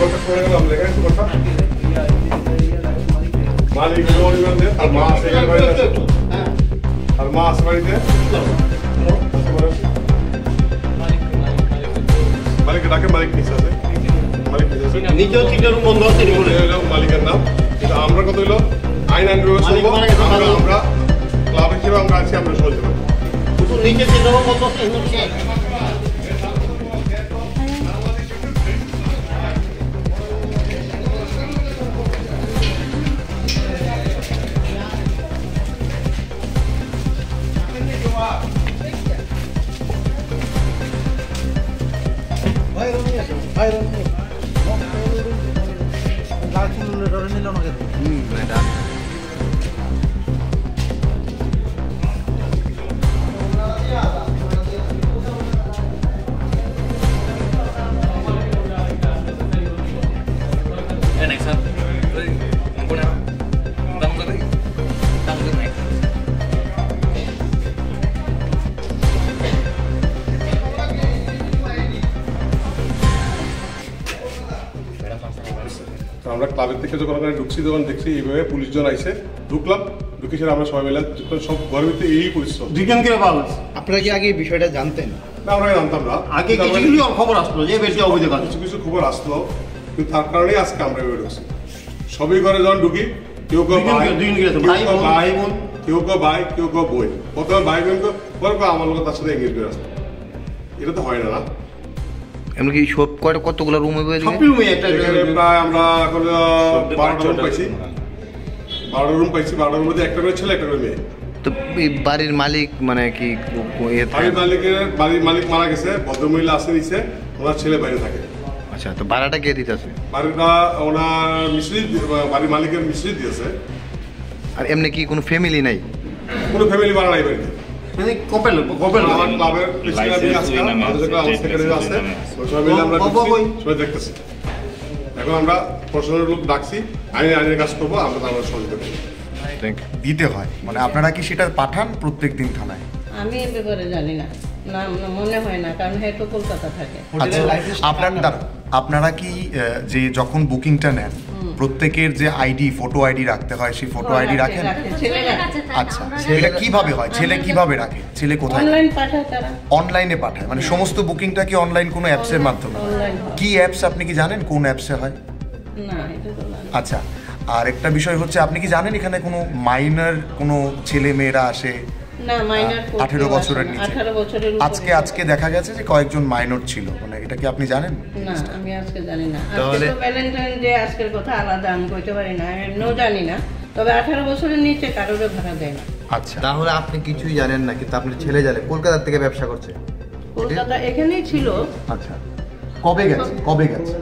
কথা শুনে গেলাম লেখা একটু কথা মালিক মনে আর মা আছে বাড়িতে আর মা আছে বাড়িতে মালিক ডাকে মালিক নিচে আছে মালিক নিচে আছে নিচেও তিনটা রুম বন্ধ আছে মালিকের নাম কিন্তু আমরা কত হলো আইন আমরা ক্লাব হিসেবে আমরা আছি আমরা সহযোগ নিচে তিনটা রুম বন্ধ আছে আমরা ক্লাবের থেকে যখন ওখানে ঢুকছি তখন দেখছি এইভাবে পুলিশজন আইসে ঢুকলাম ঢুকে সেটা আমরা সবাই মিলে সব ঘরের ভিতরে এই পরিশ্রম আপনারা কি আগে এই বিষয়টা জানতেন? না আমরা জানতাম না আগে কিছু খবর আসলো যে বেশি অবৈধ কাজ কিছু কিছু খবর আসলো কিন্তু তার কারণেই আজকে আমরা এভাবে ঢুকছি সবই ঘরে যখন ঢুকি কেউ কেউ ভাই বোন কেউ কেউ ভাই কেউ কেউ বই প্রথমে ভাই বোন পরে আমার লোক তার সাথে এঙ্গেজ করে আসতো এটা তো হয় না এমনকি সব কতগুলো রুম হবে প্রায় আমরা এখন 12টা রুম পাইছি 12টা রুম পাইছি 12টার মধ্যে একটা করে ছেলে একটা করে মেয়ে তো বাড়ির মালিক মানে কি বাড়ির মালিক মারা গেছে ভদ্রমহিলা আসে নিচে ওনার ছেলে বাইরে থাকে আচ্ছা তো ভাড়াটা কে দিতেছে বাড়িটা ওনার মিস্ত্রি বাড়ির মালিকের মিস্ত্রি দিয়েছে আর এমনি কি কোনো ফ্যামিলি নাই কোনো ফ্যামিলি ভাড়া নাই বাড়িতে মানে কপেল আমার ক্লাবের প্রেসিডেন্ট আছে আমার সেক্রেটারি আছে সবাই মিলে আমরা সবাই দেখতেছি এখন আমরা প্রশাসনের লোক ডাকছি আইনের কাজ করবো আমরা তার সহযোগিতা করবো দিতে হয় মানে আপনারা কি সেটা পাঠান প্রত্যেক দিন থানায়? আমি এ ব্যাপারে জানি না না মনে হয় না কারণ হয়তো কলকাতা থাকে আপনারা কি যে যখন বুকিংটা নেন প্রত্যেকের যে আইডি ফটো আইডি রাখতে হয় সেই ফটো আইডি রাখেন? আচ্ছা সেটা কিভাবে হয় ছেলে কিভাবে রাখে ছেলে কোথায় অনলাইন পাঠায় তারা অনলাইনে পাঠায় মানে সমস্ত বুকিংটা কি অনলাইন কোনো অ্যাপসের মাধ্যমে কি অ্যাপস আপনি কি জানেন কোন অ্যাপসে হয়? না এটা তো না আচ্ছা আর একটা বিষয় হচ্ছে আপনি কি জানেন এখানে কোনো মাইনর কোনো ছেলে মেয়েরা আসে না মাইনর 18 বছরের নিচে 18 বছরের আজকে দেখা গেছে যে কয়েকজন মাইনর ছিল মানে এটা কি আপনি জানেন? না আমি আজকে জানি না আজকে তো ভ্যালেন্টাইন ডে আজকের কথা আলাদা আমি কইতে পারি না আমি এমনিও জানি না তবে 18 বছরের নিচে কারোর ভাড়া দেয় না আচ্ছা তাহলে আপনি কিছুই জানেন না কিন্তু আপনার ছেলে জানে কলকাতা থেকে ব্যবসা করছে কলকাতা এখানেই ছিল আচ্ছা কবে গেছে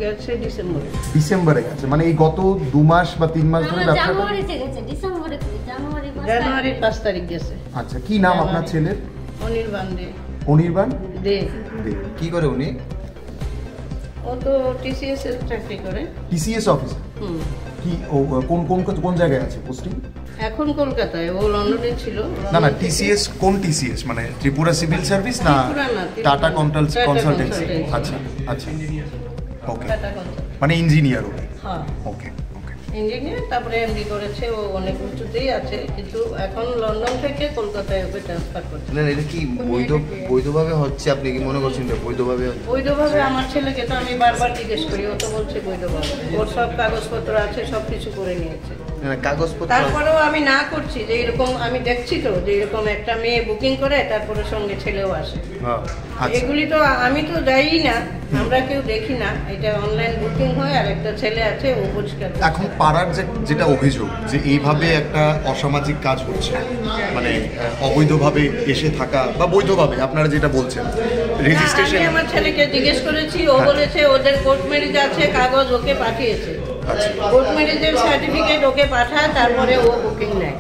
গেছে ডিসেম্বরে গেছে মানে এই গত 2 মাস বা 3 মাস ধরে ব্যবসা জানুয়ারিতে গেছে জানুয়ারি 5 তারিখ গেছে আচ্ছা কি নাম আপনার ছেলের? অনির্বাণ দে কি করে উনি? ও তো টিসিএস এর চাকরি করে টিসিএস অফিসার কি ও কোন জায়গায় আছে পোস্টিং? এখন কলকাতায় ও লন্ডনে ছিল না টিসিএস কোন টিসিএস মানে ত্রিপুরা সিভিল সার্ভিস না টাটা কনসালটেন্সি? আচ্ছা ওকে মানে ইঞ্জিনিয়ার ও হ্যাঁ ওকে ইঞ্জিনিয়ার তারপরে এমডি করেছে ও অনেক উঁচুতেই আছে কিন্তু এখন লন্ডন থেকে কলকাতায় ওকে ট্রান্সফার করছে না এটা কি বৈধভাবে হচ্ছে আপনি কি মনে করছেন যে বৈধভাবে আমার ছেলেকে তো আমি বারবার জিজ্ঞেস করি ও তো বলছে বৈধভাবে ওর সব কাগজপত্র আছে সব কিছু করে নিয়েছে কাগজপত্র তারপরেও আমি না করছি যে এরকম আমি দেখছি তো যে এরকম একটা মেয়ে বুকিং করে তারপরে সঙ্গে ছেলেও আসে এগুলি তো আমি তো যাই না আমরা কেউ দেখি না এটা অনলাইন বুকিং হয় আর একটা ছেলে আছে ও পরিষ্কার এখন পাড়ার যেটা অভিযোগ যে এইভাবে একটা অসামাজিক কাজ হচ্ছে মানে অবৈধভাবে এসে থাকা বা বৈধভাবে আপনারা যেটা বলছেন রেজিস্ট্রেশন আমি আমার ছেলেকে জিজ্ঞেস করেছি ও বলেছে ওদের কোর্ট ম্যারেজ আছে কাগজ ওকে পাঠিয়েছে কোর্ট ম্যারেজের সার্টিফিকেট ওকে পাঠায় তারপরে ও বুকিং নেয়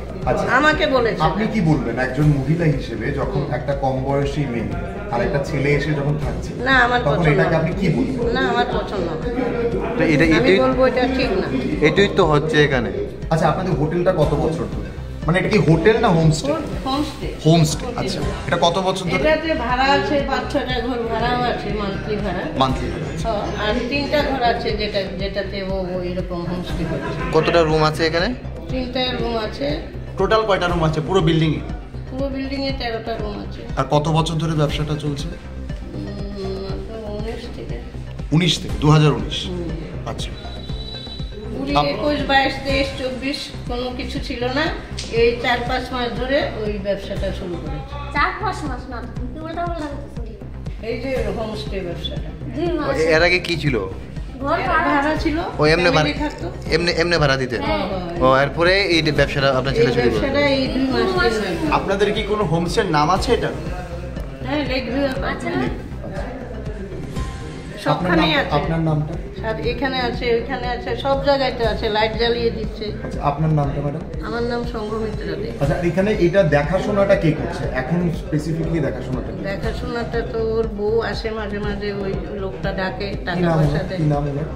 আমাকে বলেছে আপনি কি বলবেন একজন মহিলা হিসেবে যখন একটা কম বয়সী মেয়ে আর একটা ছেলে এসে যখন থাকছে না আমার পছন্দ এটাকে আপনি কি বলবেন? না আমার পছন্দ না তো আমি বলবো এটা ঠিক না এটাই তো হচ্ছে এখানে আচ্ছা আপনাদের হোটেলটা কত বছর ধরে মানে এটা কি হোটেল না হোমস্টে? হোমস্টে। হোমস্টে, আচ্ছা। এটা কত বছর ধরে? এটাতে ভাড়া আছে 5-6টা ঘর ভাড়াও আছে, মান্থলি ভাড়া। মান্থলি। আর 3টা ঘর আছে যেটাতে ও এরকম হোমস্টে করছে। কতটা রুম আছে এখানে? 3টা রুম আছে। টোটাল কয়টা রুম আছে পুরো বিল্ডিং এ? পুরো বিল্ডিং এ 13টা রুম আছে। আর কত বছর ধরে ব্যবসাটা চলছে? 19 থেকে 2019। আচ্ছা। 20, 21, 22, 23, 24 কোনো কিছু ছিল না, এই 4-5 মাস ধরে ওই ব্যবসাটা শুরু করেছে। 4-5 মাস না, উল্টা উল্টা করতেছি। এই যে হোমস্টে ব্যবসাটা 2 মাস এর আগে কি ছিল? ঘর ভাড়া ছিল, ও এমনি family থাকতো। এমনি ভাড়া দিতেন? হ্যাঁ। ও এরপরে এই ব্যবসাটা আপনার ছেলে এই শুরু করলো? ব্যবসাটা এই 2 মাস ধরে। আপনাদের কি কোনো হোমস্টের নাম আছে এটা? হ্যাঁ, লেক ভিউ আছে না? সবখানেই আছে। আপনার নামটা? আর এখানে আছে, ওইখানে আছে, সব জায়গাতে আছে, লাইট জ্বালিয়ে দিচ্ছে। আচ্ছা, আপনার নামটা ম্যাডাম? আমার নাম সংঘমিত্র দে। আচ্ছা, এখানে এটা দেখাশোনাটা কে করছে এখন স্পেসিফিকলি? দেখাশোনাটা দেখাশোনাটা তো ওর বউ আসে মাঝে মাঝে, ওই লোকটা ডাকে, কি টাকা নাম? পয়সা দেয়। কি নাম ওনার?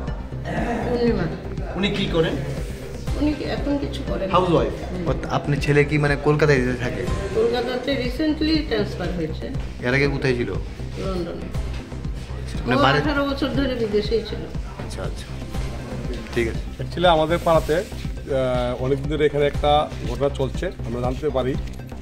পূর্ণিমা। উনি কি করেন? উনি এখন কিছু করেন না। House wife. আপনি ছেলে কি মানে কলকাতায় দিতে থাকে? কলকাতাতে রিসেন্টলি ট্রান্সফার হয়েছে, এর আগে কোথায় ছিল? লন্ডনে। মানে ও বাড়ি? 18 বছর ধরে বিদেশেই ছিল। আচ্ছা আচ্ছা, ঠিক আছে। অ্যাকচুয়ালি আমাদের পাড়াতে অনেকদিন ধরে এখানে একটা ঘটনা চলছে, আমরা জানতে পারি।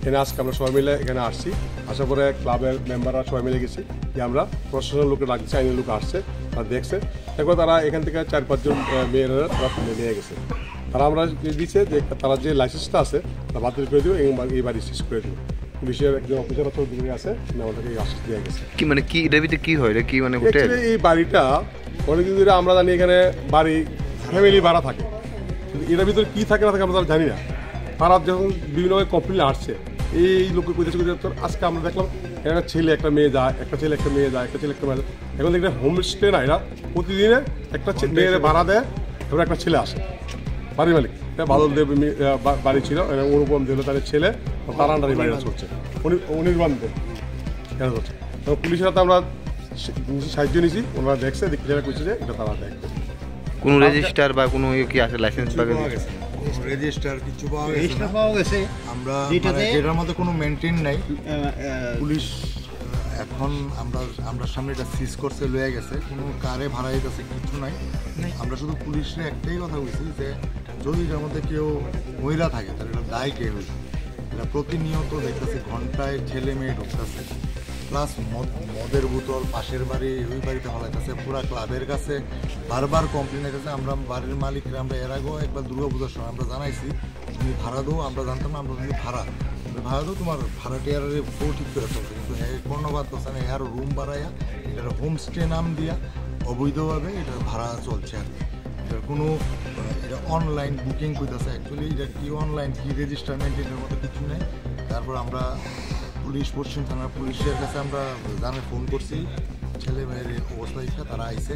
এখানে আজকে আমরা সবাই মিলে এখানে আসছি, আসার পরে ক্লাবের মেম্বাররা সবাই মিলে গেছি যে আমরা প্রশাসনের লোকে ডাকছি, আইনের লোক আসছে, তারা দেখছে। এরপর তারা এখান থেকে 4-5 জন মেয়েরা তারা তুলে নিয়ে গেছে। তারা আমরা দিচ্ছে যে তারা যে লাইসেন্সটা আছে তা বাতিল করে দেবো, এই বাড়ি শেষ করে দেবো। পুলিশের একজন অফিসার চৌধুরী আছে, আমাদেরকে এই আশ্বাস দেওয়া গেছে। কি মানে কি এটার ভিতরে কি হয়? এটা কি মানে হোটেল? Actually এই বাড়িটা অনেকদিন ধরে আমরা জানি এখানে বাড়ি ফ্যামিলি ভাড়া থাকে, কিন্তু এটার ভিতরে কী থাকে না থাকে আমরা জানি না। তারা যখন বিভিন্ন কমপ্লেন আসছে, এই লোকের কইতেছে আজকে আমরা দেখলাম একটা ছেলে একটা মেয়ে যায়, একটা ছেলে একটা মেয়ে যায়, একটা ছেলে একটা মেয়ে যায়। এখন দেখলে হোমস্টে না, এরা প্রতিদিনে একটা মেয়ের ভাড়া দেয়, এবার একটা ছেলে আসে। বাড়ির মালিক বাদল দেব বাড়ি ছিল, অনুপম দেব তার ছেলে, তার আন্ডারে বাড়িটা চলছে, অনির্বাণ দেব কেন করছে। তখন পুলিশের হাতে আমরা সাহায্য নিয়েছি, ওনারা দেখছে, দেখে যারা করছে যে এটা তারা দেখবে। কোনো রেজিস্টার বা কোনো কি আছে, লাইসেন্স বা রেজিস্টার কিছু পাওয়া গেছে রেজিস্টার না। পাওয়া গেছে আমরা যেটাতে যেটার মধ্যে কোনো মেনটেন নাই। পুলিশ এখন আমরা সামনে এটা সিজ করছে, লয়ে গেছে, কোনো কারে ভাড়া দিতেছে কিছু নাই। আমরা শুধু পুলিশে একটাই কথা বলছি যে যদি এটার মধ্যে কেউ মহিলা থাকে তাহলে এটা দায় কে হয়েছে। এটা প্রতিনিয়ত দেখতেছি ঘন্টায় ছেলে মেয়ে ঢুকতেছে, প্লাস মদের বোতল পাশের বাড়ি ওই বাড়িতে হলাইতেছে, পুরা ক্লাবের কাছে বারবার কমপ্লেন হইতেছে। আমরা বাড়ির মালিকরা আমরা এর আগেও একবার দুর্গাপূজার সময় আমরা জানাইছি তুমি ভাড়া দাও, আমরা জানতাম না, আমরা কিন্তু ভাড়া দাও, তোমার ভাড়াটিয়ার বউ ঠিক করে চলছে, কিন্তু হ্যাঁ কর্ণবাদ করছে না, এর রুম বাড়াইয়া এটার হোমস্টে নাম দিয়া অবৈধভাবে এটার ভাড়া চলছে আর কি। এটার কোনো এটা অনলাইন বুকিং করতেছে, অ্যাকচুয়ালি এটা কি অনলাইন কি রেজিস্টারমেন্ট এটার মতো কিছু নেই। তারপর আমরা পুলিশ পশ্চিম থানার পুলিশের কাছে আমরা ফোন করছি, ছেলে মেয়ের অবস্থা দেখে তারা আইসে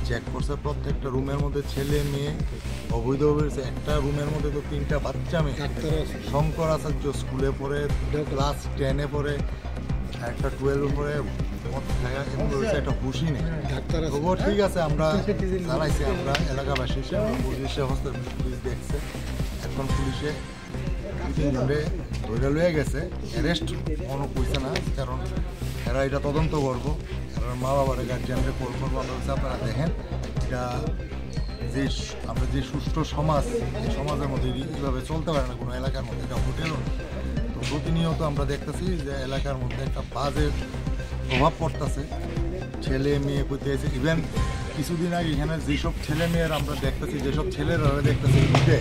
চেক করছে, প্রত্যেকটা রুমের মধ্যে ছেলে মেয়ে অবৈধভাবে রয়েছে। একটা রুমের মধ্যে তো 3টা বাচ্চা মেয়ে, শঙ্কর আচার্য স্কুলে পড়ে, ক্লাস 10-এ পড়ে, একটা 12-এ পড়ে, এবং রয়েছে একটা হুশি নেই। তবুও ঠিক আছে, আমরা জানাইছি, আমরা এলাকাবাসী হিসেবে পুলিশে হস্তক্ষেপ, পুলিশ দেখছে। এখন পুলিশে 3 জনে ধরে লয়ে গেছে, অ্যারেস্ট কোনো কইছে না, কারণ এরা এটা তদন্ত করবো, এরা মা বাবার গার্জিয়ানকে কল করবো। আমরা হচ্ছে আপনারা দেখেন এটা যে আমরা যে সুষ্ঠু সমাজ, এই সমাজের মধ্যে এইভাবে চলতে পারে না কোনো এলাকার মধ্যে, এটা হোটেলও না। তো প্রতিনিয়ত আমরা দেখতেছি যে এলাকার মধ্যে একটা বাজে প্রভাব পড়তেছে, ছেলে মেয়ে করতে আছে। ইভেন কিছুদিন আগে এখানে যেসব ছেলে মেয়ের আমরা দেখতেছি, যেসব ছেলেরা দেখতেছি উঠে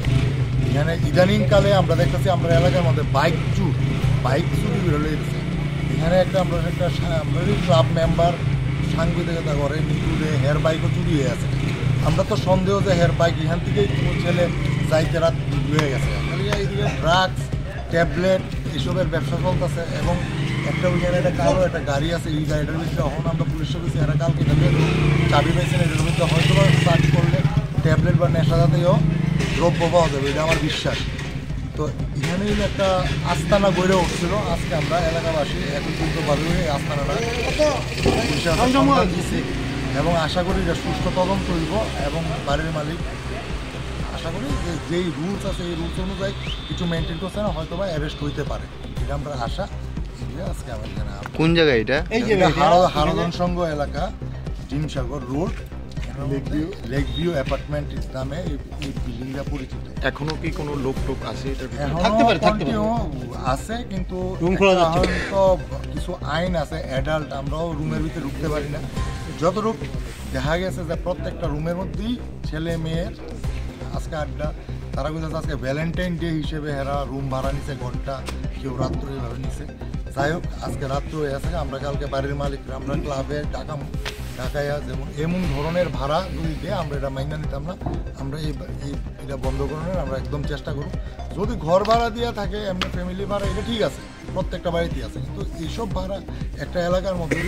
এখানে ইদানিংকালে আমরা দেখতেছি আমরা এলাকার মধ্যে বাইক চুরি বেরোলে দিচ্ছে। এখানে আমরা ক্লাব মেম্বার সাংবাদিকতা করে নিচুড়ে হেয়ার বাইকও চুরি হয়ে আছে। আমরা তো সন্দেহ যে হেয়ার বাইক এখান থেকেই কোনো ছেলে যাইতে রাত হয়ে গেছে। এইদিকে ড্রাগস, ট্যাবলেট এসবের ব্যবসা চলতেছে। এবং একটা ওইখানে কারো একটা গাড়ি আছে, এই গাড়িটার ভিতরে এখন আমরা পুলিশের কাছে এরা কালকে এটাকে চাবি পাইছেন, এটার ভিতরে হয়তো সার্চ করলে ট্যাবলেট বা নেশা জাতীয় দ্রব্য পাওয়া যাবে, এটা আমার বিশ্বাস। তো এখানে একটা আস্তানা গড়ে উঠছিল, আজকে আমরা এলাকাবাসী একত্রিতভাবে এই আস্তানাটা দিচ্ছি এবং আশা করি যে সুষ্ঠু তদন্ত হইব এবং বাড়ির মালিক আশা করি যে যেই রুলস আছে এই রুলস অনুযায়ী কিছু মেনটেন করছে না, হয়তো বা অ্যারেস্ট হইতে পারে, এটা আমরা আশা। আজকে আমার এখানে কোন জায়গায় এটা? হারদন সংঘ এলাকা, Dimsagar road, lake view apartment নামে এই বিল্ডিংটা পরিচিত। এখনো কি কোনো লোক টোক আছে এটা? থাকতে পারে আছে, কিন্তু তো কিছু আইন আছে অ্যাডাল্ট, আমরাও রুমের ভিতরে ঢুকতে পারি না। যতটুক দেখা গেছে যে প্রত্যেকটা রুমের মধ্যেই ছেলে মেয়ের আজকে আড্ডা, তারা বুঝেছে আজকে ভ্যালেন্টাইন ডে হিসেবে এরা রুম ভাড়া নিছে, ঘরটা কেউ রাত্রে এভাবে নিছে। যাই হোক, আজকে রাত্রে হয়ে আছে, আমরা কালকে বাড়ির মালিকরা আমরা ক্লাবে ঢাকাইয়া যেমন এমন ধরনের ভাড়া যদি দেয় আমরা এটা মাইনা নিতাম না। আমরা এটা বন্ধ করানোর আমরা একদম চেষ্টা করব। যদি ঘর ভাড়া দেওয়া থাকে এমনি ফ্যামিলি ভাড়া, এটা ঠিক আছে, প্রত্যেকটা বাড়িতেই আছে, কিন্তু এইসব ভাড়া একটা এলাকার মধ্যে